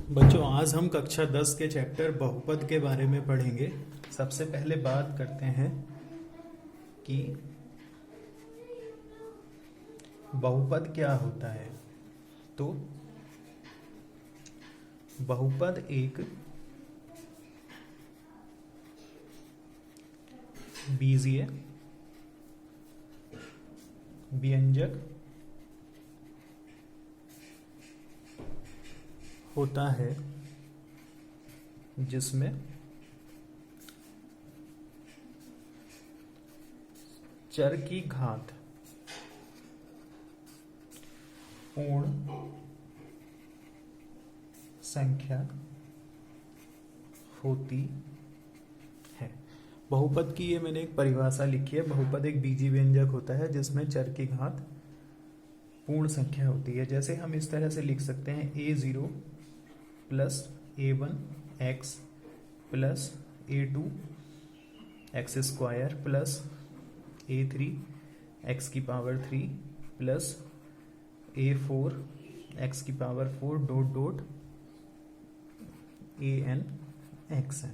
बच्चों, आज हम कक्षा 10 के चैप्टर बहुपद के बारे में पढ़ेंगे। सबसे पहले बात करते हैं कि बहुपद क्या होता है। तो बहुपद एक बीजीय व्यंजक होता है जिसमें चर की घात पूर्ण संख्या होती है। बहुपद की ये मैंने एक परिभाषा लिखी है। बहुपद एक बीजीय व्यंजक होता है जिसमें चर की घात पूर्ण संख्या होती है। जैसे हम इस तरह से लिख सकते हैं a0 plus a1 x plus a2 x square plus a3 x की पावर 3 प्लस a4 x की power 4 dot dot an xn।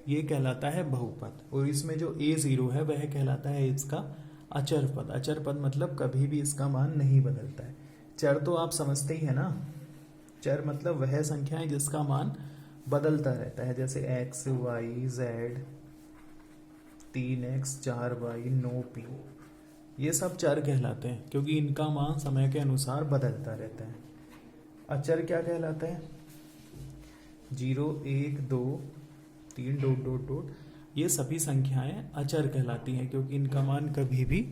ये कहलाता है बहुपद। और इसमें जो a0 है वह कहलाता है इसका अचर पद। अचर पद मतलब कभी भी इसका मान नहीं बदलता है। चर तो आप समझते ही है ना। चर मतलब वह संख्या है जिसका मान बदलता रहता है, जैसे x, y, z, 3x, 4y, 9p। ये सब चर कहलाते हैं क्योंकि इनका मान समय के अनुसार बदलता रहता है। अचर क्या कहलाता है? 0, 1, 2, 3 डॉट डॉट डॉट। ये सभी संख्याएं अचर कहलाती हैं क्योंकि इनका मान कभी भी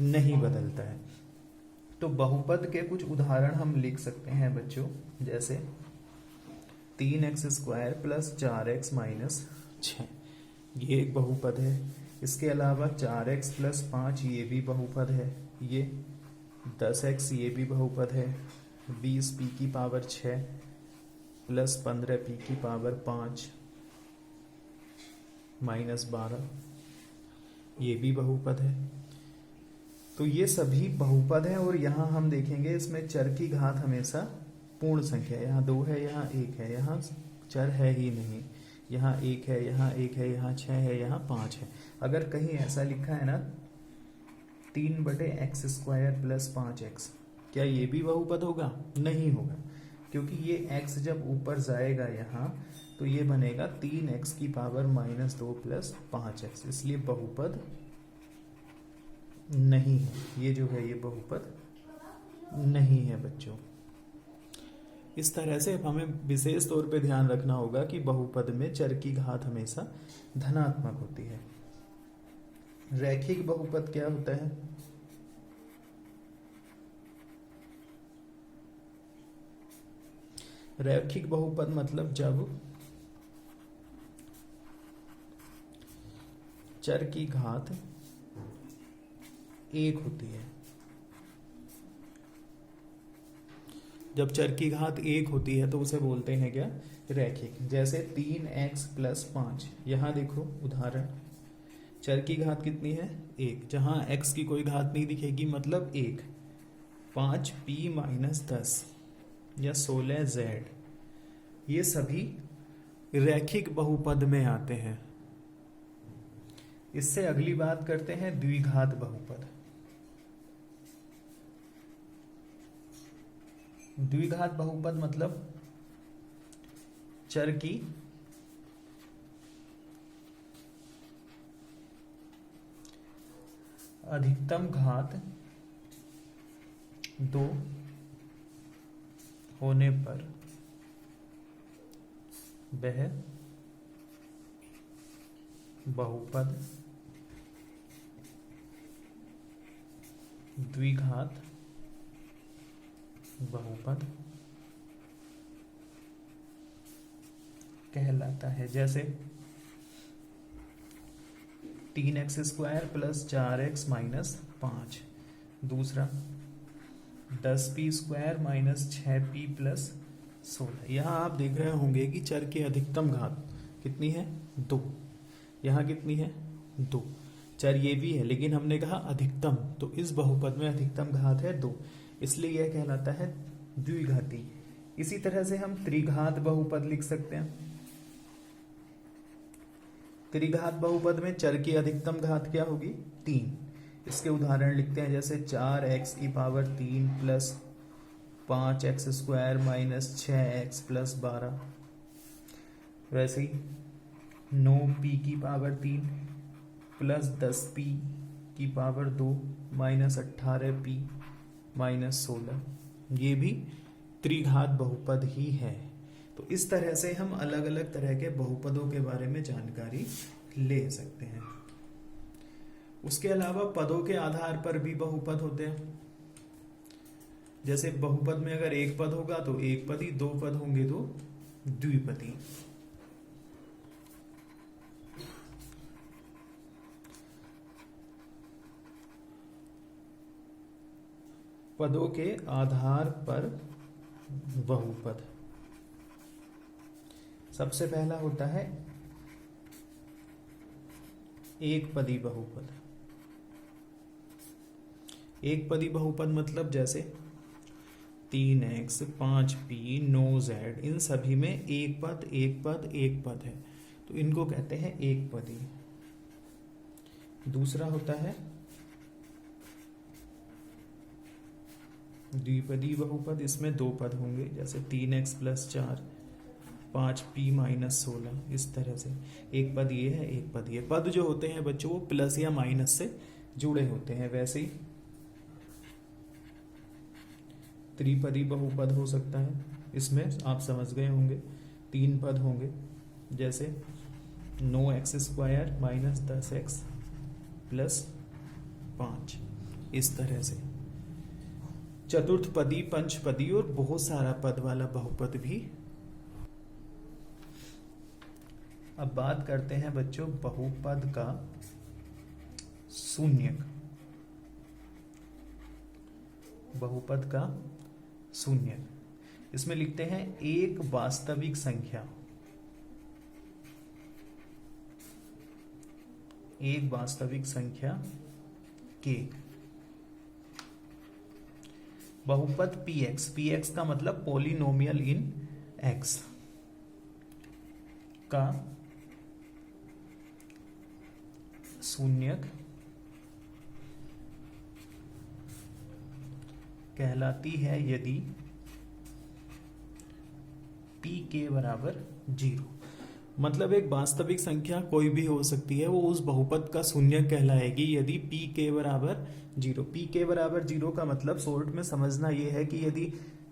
नहीं बदलता है। तो बहुपद के कुछ उदाहरण हम लिख सकते हैं बच्चों, जैसे 3x square plus 4x minus 6, ये एक बहुपद है। इसके अलावा 4x प्लस 5 ये भी बहुपद है। ये 10x ये भी बहुपद है। 20p की पावर 6 प्लस 15p की पावर 5 माइनस 12 ये भी बहुपद है। तो ये सभी बहुपद हैं। और यहाँ हम देखेंगे इसमें चर की घात हमेशा पूर्ण संख्या है। यहाँ 2 है, यहाँ 1 है, यहाँ चर है ही नहीं। यहाँ 1 है, यहाँ 1 है, यहाँ 6 है, यहाँ 5 है। अगर कहीं ऐसा लिखा है ना 3/x स्क्वायर प्लस 5x, क्या ये भी बहुपद होगा? नहीं होगा, क्योंकि ये x जब ऊपर जाएगा यहाँ तो ये बनेगा 3x की पावर -2 प्लस 5x, इसलिए बहुपद नहीं है। ये जो है ये बहुपद नहीं है बच्चों। इस तरह से हमें विशेष तौर पे ध्यान रखना होगा कि बहुपद में चर की घात हमेशा धनात्मक होती है। रैखिक बहुपद क्या होता है? रैखिक बहुपद मतलब जब चर की घात 1 होती है। जब चर की घात 1 होती है तो उसे बोलते हैं क्या? रैखिक। जैसे 3x प्लस 5, यहाँ देखो उदाहरण, चर की घात कितनी है? 1। जहां x की कोई घात नहीं दिखेगी मतलब 1। 5p माइनस 10 या 16z, ये सभी रैखिक बहुपद में आते हैं। इससे अगली बात करते हैं द्विघात बहुपद। द्विघात बहुपद मतलब चर की अधिकतम घात 2 होने पर वह बहुपद द्विघात बहुपद कहलाता है। जैसे 3x square plus 4x minus 5, दूसरा 10p square minus 6p plus 16। यहाँ आप देख रहे होंगे कि चर की अधिकतम घात कितनी है? 2। यहाँ कितनी है? 2। चर ये भी है लेकिन हमने कहा अधिकतम, तो इस बहुपद में अधिकतम घात है 2, इसलिए यह कहलाता है द्विघाती। इसी तरह से हम त्रिघात बहुपद लिख सकते हैं। त्रिघात बहुपद में चर की अधिकतम घात क्या होगी? 3। इसके उदाहरण लिखते हैं, जैसे 4x³ plus 5x² minus 6x+12। वैसे ही 9p³ plus 10p² minus 18p minus 16, ये भी त्रिघात बहुपद ही है। तो इस तरह से हम अलग अलग तरह के बहुपदों के बारे में जानकारी ले सकते हैं। उसके अलावा पदों के आधार पर भी बहुपद होते हैं। जैसे बहुपद में अगर एक पद होगा तो एक पदी, दो पद होंगे तो द्विपदी। पदों के आधार पर बहुपद, सबसे पहला होता है एक पदी बहुपद। एक पदी बहुपद मतलब जैसे 3x, 5p, 9z, इन सभी में एक पद एक पद एक पद है, तो इनको कहते हैं एक पदी। दूसरा होता है द्विपदी बहुपद, इसमें दो पद होंगे, जैसे 3x + 4, 5p माइनस 16, इस तरह से। एक पद ये है, एक पद ये। पद जो होते हैं बच्चों वो प्लस या माइनस से जुड़े होते हैं। वैसे ही त्रिपदी बहुपद हो सकता है, इसमें आप समझ गए होंगे, 3 पद होंगे, जैसे 9x² माइनस 10x प्लस 5, इस तरह से। चतुर्थपदी, पंचपदी और बहुत सारा पद वाला बहुपद भी। अब बात करते हैं बच्चों बहुपद का शून्यक। बहुपद का शून्यक, इसमें लिखते हैं एक वास्तविक संख्या, एक वास्तविक संख्या के बहुपद px, px का मतलब पॉलिनोमियल इन x का शून्यक कहलाती है यदि p के बराबर 0। मतलब एक वास्तविक संख्या कोई भी हो सकती है, वो उस बहुपद का शून्यक कहलाएगी यदि p के बराबर 0। p के बराबर 0 का मतलब शॉर्ट में समझना ये है कि यदि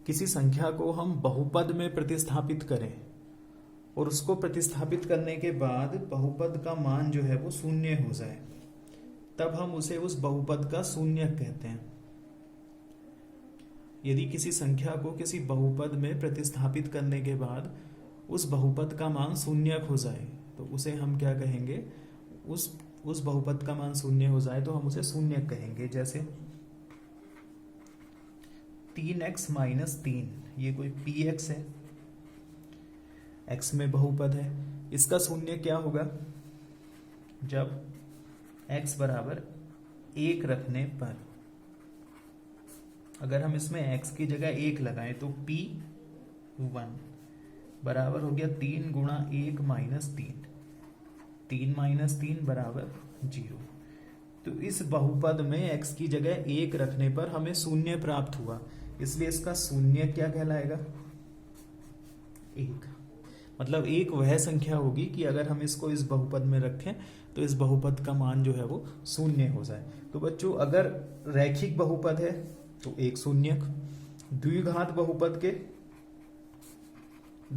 किसी संख्या को हम बहुपद में प्रतिस्थापित करें और उसको प्रतिस्थापित करने के बाद बहुपद का मान जो है वो शून्य हो जाए, तब हम उसे उस बहुपद का शून्यक कहते हैं। यदि किसी संख्या को किसी बहुपद में प्रतिस्थापित करने के बाद उस बहुपद का मान शून्यक हो जाए तो उसे हम क्या कहेंगे? उस बहुपद का मान शून्य हो जाए तो हम उसे शून्यक कहेंगे। जैसे 3x माइनस 3, ये कोई px है, x में बहुपद है, इसका शून्य क्या होगा? जब x बराबर 1 रखने पर, अगर हम इसमें x की जगह 1 लगाएं तो p1 बराबर हो गया 3 गुणा 1 माइनस 3, 3 माइनस 3 बराबर 0। तो इस बहुपद में x की जगह 1 रखने पर हमें शून्य प्राप्त हुआ, इसलिए इसका शून्य क्या कहलाएगा? 1। मतलब एक वह संख्या होगी कि अगर हम इसको इस बहुपद में रखें तो इस बहुपद का मान जो है वो शून्य हो जाए। तो बच्चों अगर रैखिक बहुपद है तो एक शून्यक, द्विघात बहुपद के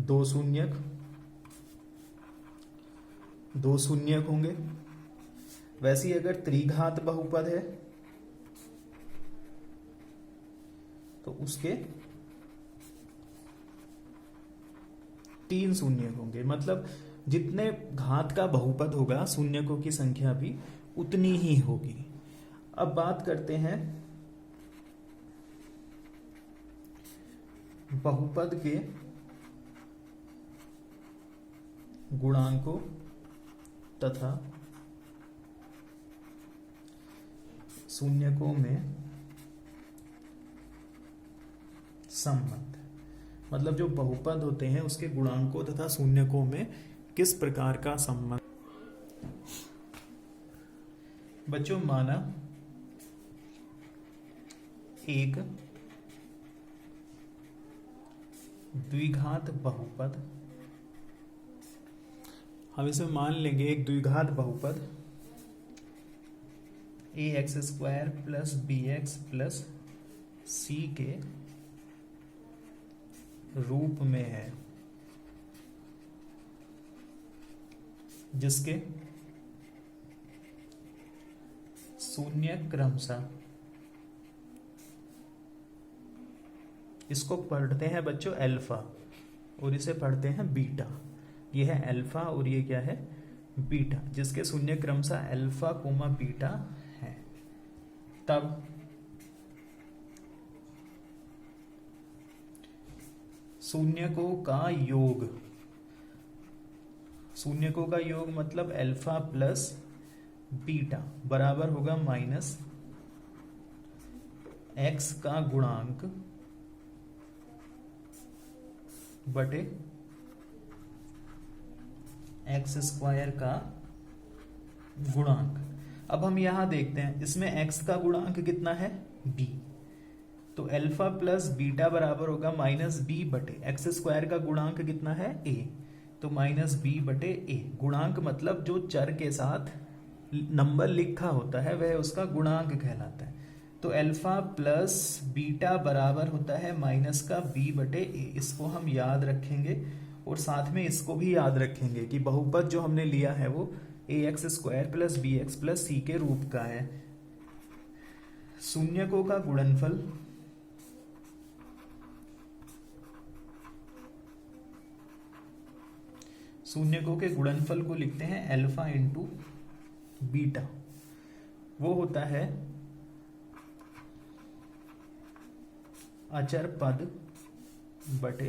2 शून्यक, 2 शून्यक होंगे। वैसे ही अगर त्रिघात बहुपद है तो उसके 3 शून्यक होंगे। मतलब जितने घात का बहुपद होगा शून्यकों की संख्या भी उतनी ही होगी। अब बात करते हैं बहुपद के गुणांकों तथा शून्यकों में संबंध। मतलब जो बहुपद होते हैं उसके गुणांकों तथा शून्यकों में किस प्रकार का संबंध। बच्चों माना एक द्विघात बहुपद, हम इसे मान लेंगे एक द्विघात बहुपद ax² plus bx plus c के रूप में है, जिसके शून्य क्रमशः, इसको पढ़ते हैं बच्चों अल्फा और इसे पढ़ते हैं बीटा। ये है अल्फा और ये क्या है बीटा, जिसके शून्य क्रमशः अल्फा कोमा बीटा है। तब शून्यकों का योग, शून्यकों का योग मतलब अल्फा प्लस बीटा बराबर होगा माइनस एक्स का गुणांक बटे x² का गुणांक। अब हम यहां देखते हैं इसमें x का गुणांक कितना है b, तो अल्फा प्लस बीटा बराबर होगा माइनस बी बटे x² का गुणांक कितना है a, तो माइनस बी बटे a। गुणांक मतलब जो चर के साथ नंबर लिखा होता है वह उसका गुणांक कहलाता है। तो अल्फा प्लस बीटा बराबर होता है माइनस का b बटे a। इसको हम याद रखेंगे और साथ में इसको भी याद रखेंगे कि बहुपद जो हमने लिया है वो ax² plus bx plus c के रूप का है। शून्यकों का गुणनफल शून्यकों के गुणनफल को लिखते हैं अल्फा इंटू बीटा, वो होता है अचर पद बटे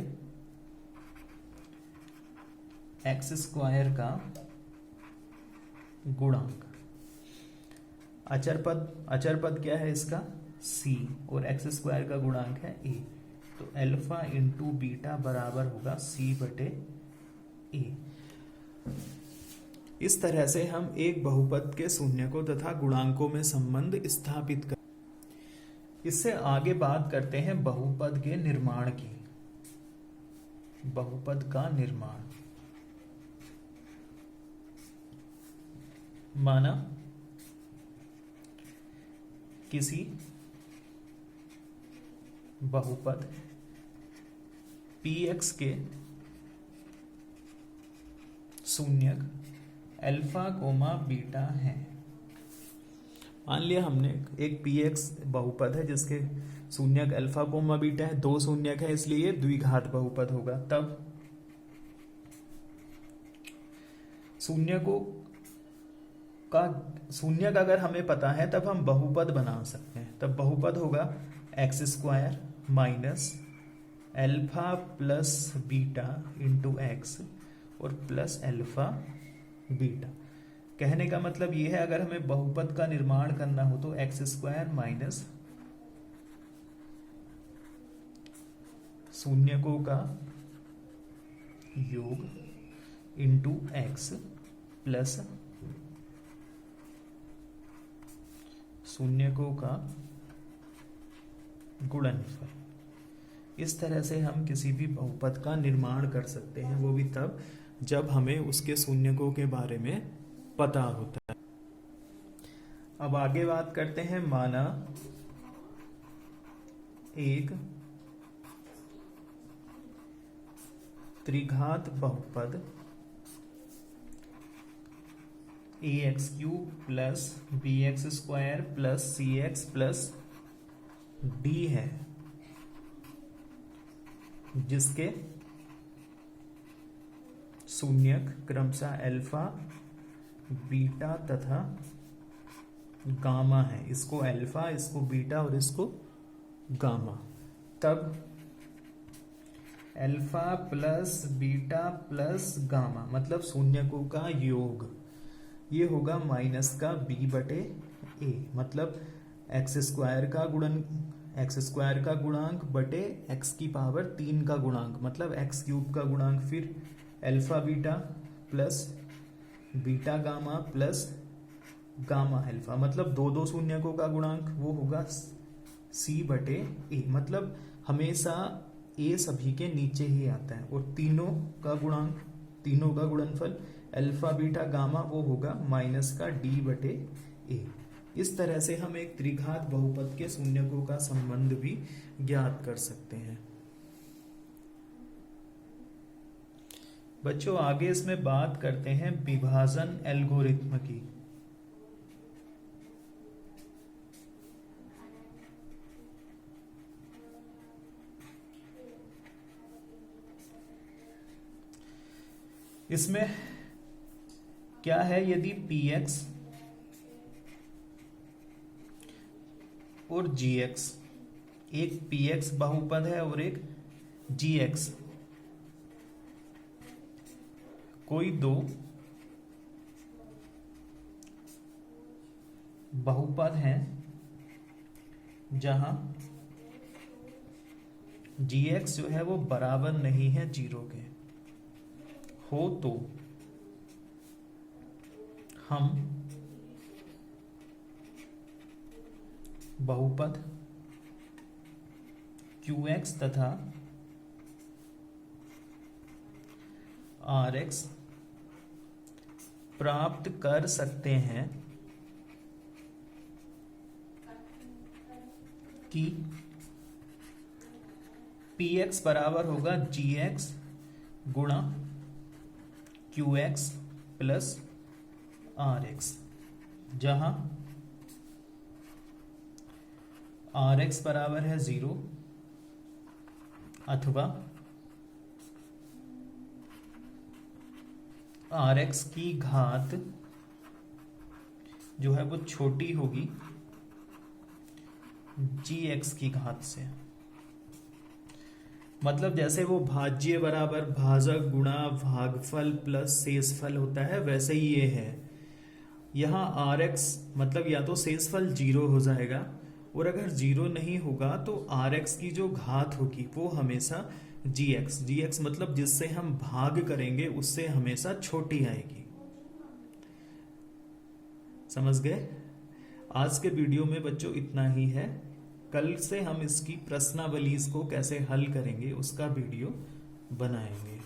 x² का गुणांक। अचर पद क्या है इसका c और x² का गुणांक है a, तो अल्फा इंटू बीटा बराबर होगा c बटे a। इस तरह से हम एक बहुपद के शून्यकों तथा गुणांकों में संबंध स्थापित कर। इससे आगे बात करते हैं बहुपद के निर्माण की। बहुपद का निर्माण माना किसी बहुपद px के शून्यक अल्फा कोमा बीटा है। मान लिया हमने एक px बहुपद है जिसके शून्यक अल्फा कोमा बीटा है, दो शून्यक है इसलिए ये द्विघात बहुपद होगा। तब शून्यक अगर हमें पता है तब हम बहुपद बना सकते हैं। तब बहुपद होगा x² minus alpha plus beta into x और प्लस अल्फा बीटा। कहने का मतलब ये है अगर हमें बहुपद का निर्माण करना हो तो x² माइनस शून्यकों का योग इंटू एक्स प्लस शून्यकों का गुणनफल। इस तरह से हम किसी भी बहुपद का निर्माण कर सकते हैं, वो भी तब जब हमें उसके शून्यकों के बारे में पता होता है। अब आगे बात करते हैं माना एक त्रिघात बहुपद ax³ plus bx² plus cx plus d है, जिसके शून्यक क्रमशः अल्फा बीटा तथा गामा है। इसको अल्फा, इसको बीटा और इसको गामा। तब alpha plus beta plus gamma मतलब शून्यकों का योग, ये होगा माइनस का b बटे a, मतलब x² का गुणन एक्स स्क्वायर का गुणांक बटे एक्स की पावर 3 का गुणांक, मतलब एक्स क्यूब का गुणांक, फिर alpha beta plus beta gamma plus gamma alpha, मतलब दो दो शून्यकों का गुणांक वो होगा सी बटे ए, मतलब हमेशा ए सभी के नीचे ही आता है, और तीनों का गुणांक, तीनों का गुणनफल अल्फा बीटा गामा वो होगा माइनस का डी बटे ए। इस तरह से हम एक त्रिघात बहुपद के शून्यकों का संबंध भी ज्ञात कर सकते हैं। बच्चों आगे इसमें बात करते हैं विभाजन एल्गोरिथ्म की। इसमें क्या है, यदि px और gx, एक px बहुपद है और एक gx, कोई दो बहुपद हैं जहां gx जो है वो बराबर नहीं है 0 के, हो तो हम बहुपद qx तथा rx प्राप्त कर सकते हैं कि px बराबर होगा gx गुणा qx प्लस rx, जहां rx बराबर है 0 अथवा rx की घात जो है वो छोटी होगी gx की घात से। मतलब जैसे वो भाज्य बराबर भाजक गुणा भागफल प्लस शेषफल होता है, वैसे ही ये है। यहाँ rx मतलब या तो शेषफल 0 हो जाएगा, और अगर 0 नहीं होगा तो rx की जो घात होगी वो हमेशा gx मतलब जिससे हम भाग करेंगे उससे हमेशा छोटी आएगी। समझ गए? आज के वीडियो में बच्चों इतना ही है। कल से हम इसकी प्रश्नावली को कैसे हल करेंगे उसका वीडियो बनाएंगे।